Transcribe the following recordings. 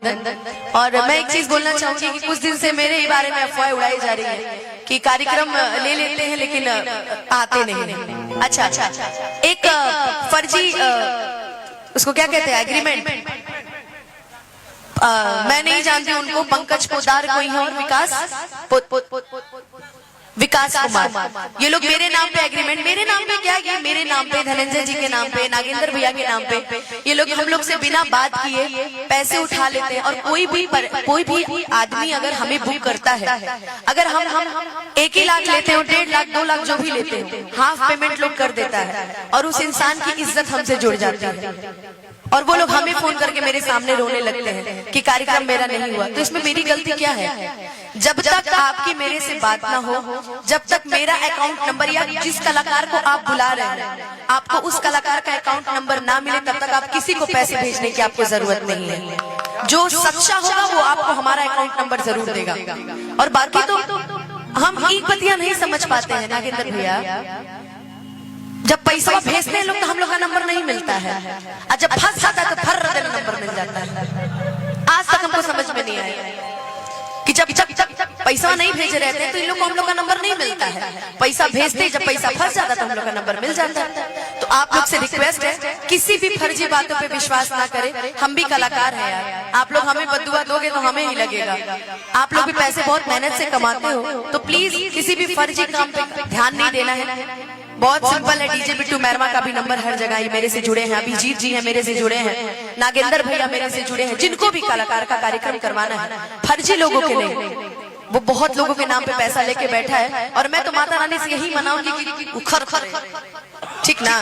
और मैं एक चीज बोलना चाहूंगी कि कुछ दिन से मेरे ही बारे में अफवाह उड़ाई जा रही है कि कार्यक्रम ले लेते हैं लेकिन आते नहीं। अच्छा, एक फर्जी उसको क्या कहते हैं, एग्रीमेंट, मैं नहीं जानती उनको, पंकज पोदार कोई है और विकास कुमार, ये लोग मेरे नाम पे एग्रीमेंट, मेरे नाम पे क्या, ये मेरे नाम पे, धनंजय जी के नाम पे, नागेंद्र भैया के नाम पे, ये लोग हम लोग से बिना बात किए पैसे उठा लेते हैं। और कोई भी आदमी अगर हमें बुक करता है, अगर हम 1 ही लाख लेते हो, 1.5 लाख 2 लाख जो भी लेते हो, हाफ पेमेंट लोग कर देता है और उस इंसान की इज्जत हमसे जुड़ जाती है। और वो लोग हमें फोन करके मेरे सामने रोने लगते हैं कि कार्यक्रम मेरा नहीं हुआ। तो इसमें मेरी गलती क्या है? जब तक आपकी मेरे से बात ना हो, जब तक मेरा अकाउंट नंबर या जिस कलाकार को आप बुला रहे हैं आपको उस कलाकार का अकाउंट नंबर ना मिले, तब तक आप किसी को पैसे भेजने की आपको जरूरत नहीं है। जो सच्चा होगा वो आपको हमारा अकाउंट नंबर जरूर देगा। और बाकी तो हम एक बतिया नहीं समझ पाते हैं नागेंद्र भैया, जब पैसा भेजते हैं लोग तो हम लोग का नंबर नहीं मिलता है, और जब फंस जाता है तो फर्र देना नंबर मिल जाता है। आज तक हमको समझ में नहीं आया कि जब पैसा नहीं भेजे रहते हैं तो इन लोग को हम लोग का नंबर नहीं मिलता है, पैसा भेजते जब पैसा फंस जाता तो हम लोग का नंबर मिल जाता है। तो आप लोग से रिक्वेस्ट है, किसी भी फर्जी बातों पे विश्वास ना करें। हम भी कलाकार हैं यार, आप लोग हमें बद्दुआ दोगे तो हमें ही लगेगा। आप लोग भी पैसे बहुत मेहनत से कमाते हो, तो प्लीज किसी भी फर्जी काम पे ध्यान नहीं देना है। बहुत सिंपल है, डीजे बिट्टू मैरमा का भी नंबर हर जगह ही मेरे से जुड़े हैं, अभिजीत जी हैं मेरे से जुड़े हैं, नागेंद्र भैया मेरे से जुड़े हैं। जिनको भी कलाकार का कार्यक्रम करवाना है, फर्जी लोगों के नहीं, वो बहुत लोगों के नाम पे पैसा लेके बैठा है। और मैं तो माता रानी से यही मनाऊंगी कि उखर खरे, ठीक ना।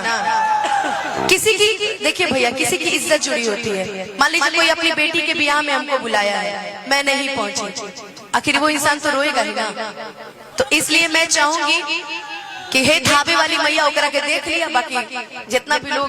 किसी की देखिए भैया, किसी की इज्जत जुड़ी होती है। मान लीजिए कोई अपनी बेटी के ब्याह में हमको बुलाया है, मैं नहीं पहुंची, आखिर वो इंसान तो रोएगा ही ना। तो इसलिए मैं चाहूंगी कि हे धाबे वाली मैया ओकरा के देख लिया, बाकी जितना भी लोग